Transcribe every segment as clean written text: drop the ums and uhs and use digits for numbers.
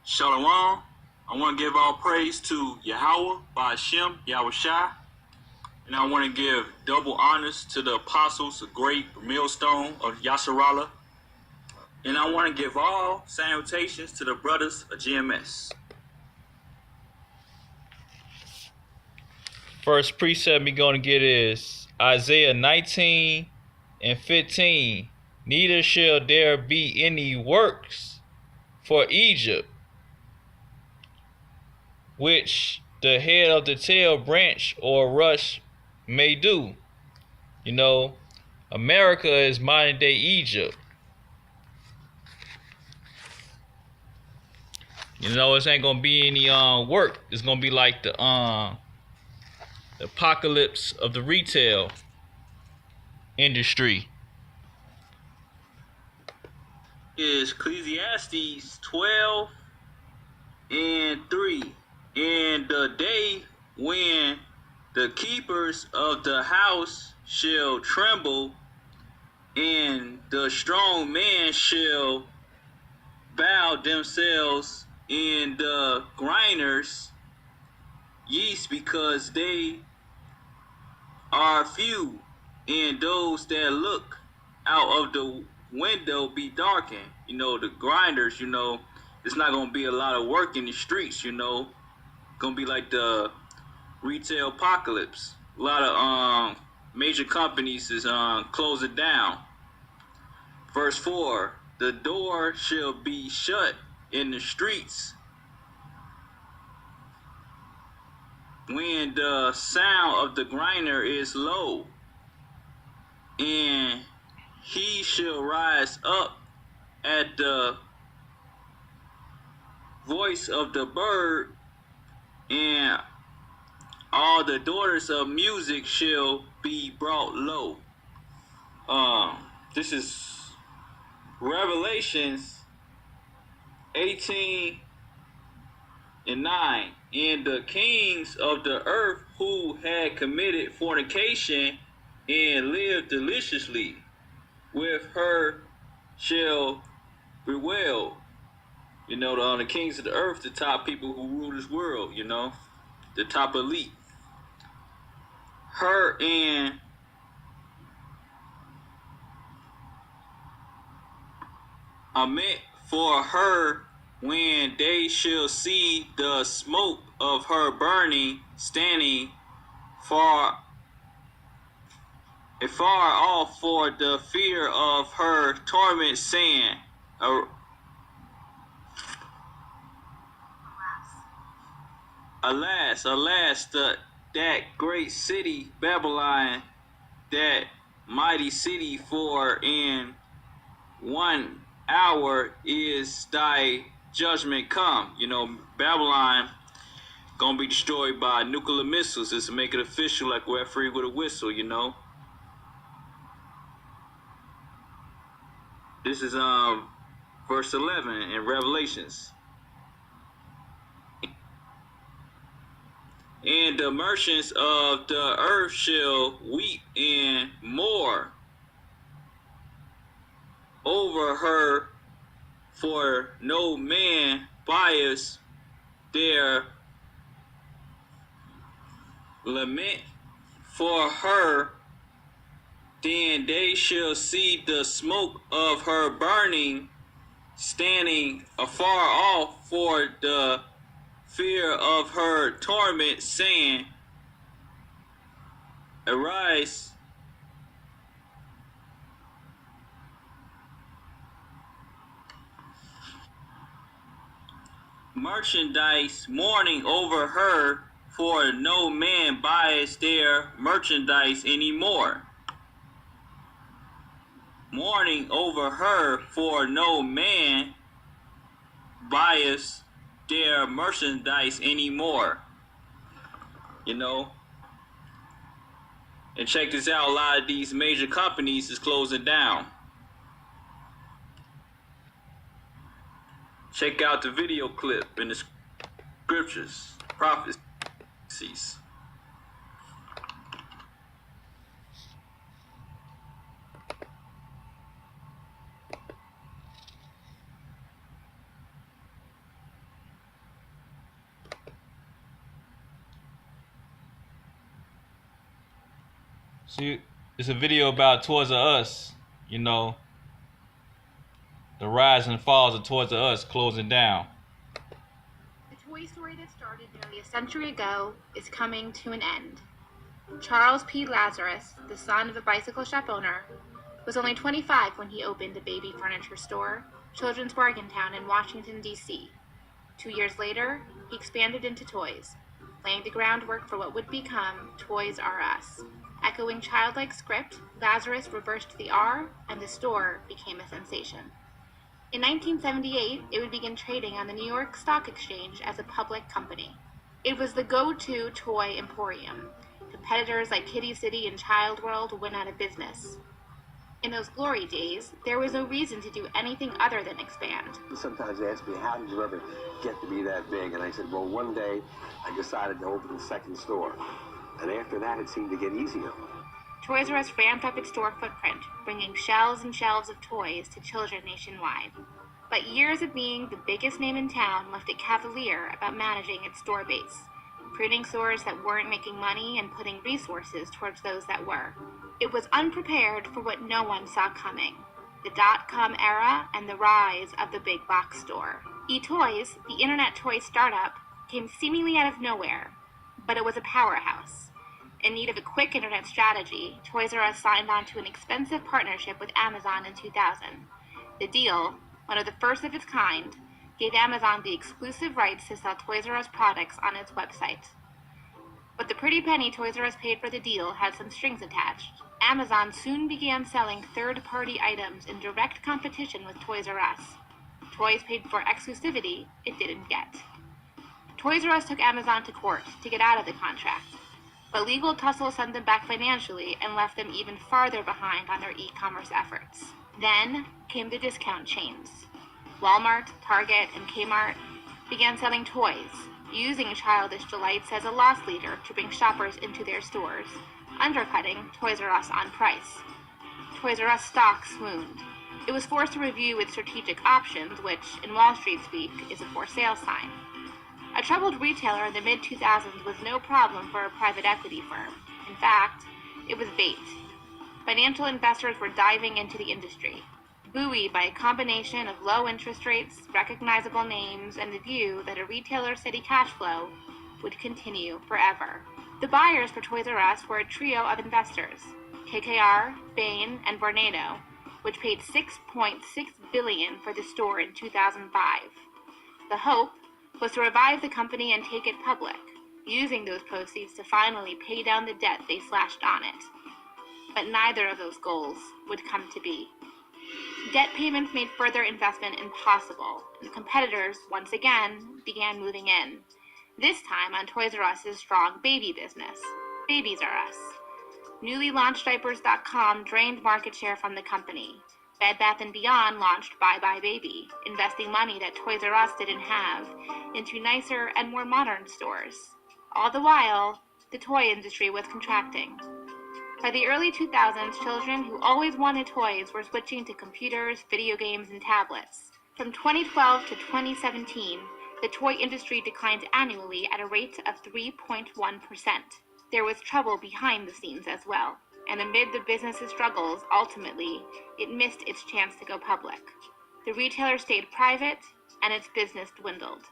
Shalom. I want to give all praise to Yahweh, Ba'ashem, Yahushai. And I want to give double honors to the apostles, the great millstone of Yasharallah. And I want to give all salutations to the brothers of GMS. First precept we're going to get is Isaiah 19 and 15. Neither shall there be any works for Egypt, which the head of the tail branch or rush may do. You know, America is modern day Egypt. You know, it ain't gonna be any work. It's gonna be like the apocalypse of the retail industry. Is Ecclesiastes 12 and 3. In the day when the keepers of the house shall tremble, and the strong man shall bow themselves in the grinders yeast, because they are few, and those that look out of the window be darkened. You know, the grinders, you know, it's not going to be a lot of work in the streets, you know. Going to be like the retail apocalypse. A lot of major companies is closing down. Verse 4, the door shall be shut in the streets when the sound of the grinder is low, and he shall rise up at the voice of the bird, and all the daughters of music shall be brought low. This is Revelations 18 and 9. And the kings of the earth who had committed fornication and lived deliciously with her shall bewail. You know, the kings of the earth, the top people who rule this world, you know, the top elite. Her and Amit for her, when they shall see the smoke of her burning, standing far off for the fear of her torment, saying, Alas, alas, that great city Babylon, that mighty city, for in 1 hour is thy judgment come. You know, Babylon gonna be destroyed by nuclear missiles. Just to make it official, like we're free with a whistle, you know. This is verse 11 in Revelations. And the merchants of the earth shall weep and mourn over her, for no man buyeth their lament for her. Then they shall see the smoke of her burning, standing afar off for the fear of her torment, saying, Arise, merchandise, mourning over her, for no man buys their merchandise anymore. Mourning over her, for no man buys their merchandise anymore. You know? And check this out, a lot of these major companies is closing down. Check out the video clip in the scriptures, prophecies. See, it's a video about Toys R Us. You know, the rise and falls of Toys R Us closing down. The toy story that started nearly a century ago is coming to an end. Charles P. Lazarus, the son of a bicycle shop owner, was only 25 when he opened a baby furniture store, Children's Bargain Town in Washington, D.C. 2 years later, he expanded into toys, laying the groundwork for what would become Toys R Us. Echoing childlike script, Lazarus reversed the R, and the store became a sensation. In 1978, it would begin trading on the New York Stock Exchange as a public company. It was the go-to toy emporium. Competitors like Kitty City and Child World went out of business. In those glory days, there was no reason to do anything other than expand. Sometimes they ask me, how did you ever get to be that big? And I said, well, one day I decided to open a second store. And after that, it seemed to get easier. Toys R Us ramped up its store footprint, bringing shelves and shelves of toys to children nationwide. But years of being the biggest name in town left it cavalier about managing its store base, pruning stores that weren't making money and putting resources towards those that were. It was unprepared for what no one saw coming, the dot-com era and the rise of the big box store. eToys, the internet toy startup, came seemingly out of nowhere, but it was a powerhouse. In need of a quick internet strategy, Toys R Us signed on to an expensive partnership with Amazon in 2000. The deal, one of the first of its kind, gave Amazon the exclusive rights to sell Toys R Us products on its website. But the pretty penny Toys R Us paid for the deal had some strings attached. Amazon soon began selling third-party items in direct competition with Toys R Us. Toys paid for exclusivity it didn't get. Toys R Us took Amazon to court to get out of the contract, but legal tussle sent them back financially and left them even farther behind on their e-commerce efforts. Then came the discount chains. Walmart, Target, and Kmart began selling toys, using childish delights as a loss leader to bring shoppers into their stores, undercutting Toys R Us on price. Toys R Us stock swooned. It was forced to review its strategic options, which, in Wall Street speak, is a for sale sign. A troubled retailer in the mid-2000s was no problem for a private equity firm. In fact, it was bait. Financial investors were diving into the industry, buoyed by a combination of low interest rates, recognizable names, and the view that a retailer's steady cash flow would continue forever. The buyers for Toys R Us were a trio of investors, KKR, Bain, and Vornado, which paid $6.6 billion for the store in 2005. The hope was to revive the company and take it public, using those proceeds to finally pay down the debt they slashed on it. But neither of those goals would come to be. Debt payments made further investment impossible, and competitors, once again, began moving in. This time on Toys R Us's strong baby business, Babies R Us. Newly launched Diapers.com drained market share from the company. Bed Bath & Beyond launched Bye Bye Baby, investing money that Toys R Us didn't have into nicer and more modern stores. All the while, the toy industry was contracting. By the early 2000s, children who always wanted toys were switching to computers, video games, and tablets. From 2012 to 2017, the toy industry declined annually at a rate of 3.1%. There was trouble behind the scenes as well, and amid the business's struggles, ultimately, it missed its chance to go public. The retailer stayed private, and its business dwindled.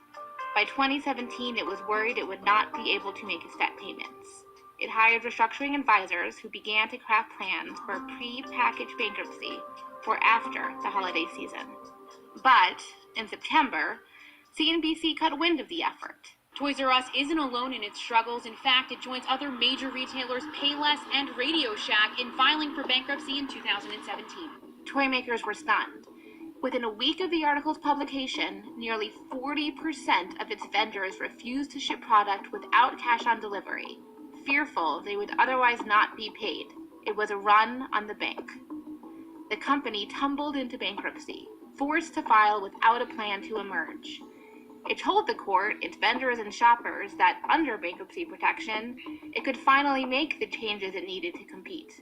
By 2017, it was worried it would not be able to make its debt payments. It hired restructuring advisors who began to craft plans for pre-packaged bankruptcy for after the holiday season. But, in September, CNBC caught wind of the effort. Toys R Us isn't alone in its struggles. In fact, it joins other major retailers Payless and Radio Shack in filing for bankruptcy in 2017. Toy makers were stunned. Within a week of the article's publication, nearly 40% of its vendors refused to ship product without cash on delivery, fearful they would otherwise not be paid. It was a run on the bank. The company tumbled into bankruptcy, forced to file without a plan to emerge. It told the court, its vendors and shoppers, that under bankruptcy protection, it could finally make the changes it needed to compete.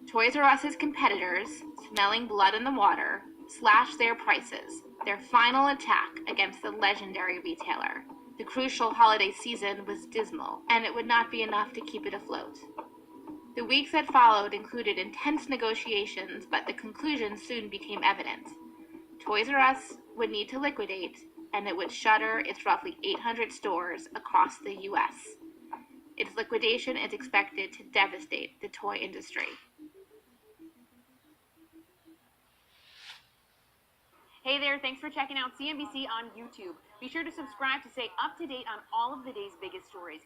Toys R Us's competitors, smelling blood in the water, slashed their prices, their final attack against the legendary retailer. The crucial holiday season was dismal, and it would not be enough to keep it afloat. The weeks that followed included intense negotiations, but the conclusion soon became evident. Toys R Us would need to liquidate, and it would shutter its roughly 800 stores across the U.S. Its liquidation is expected to devastate the toy industry. Hey there, thanks for checking out CNBC on YouTube. Be sure to subscribe to stay up to date on all of the day's biggest stories.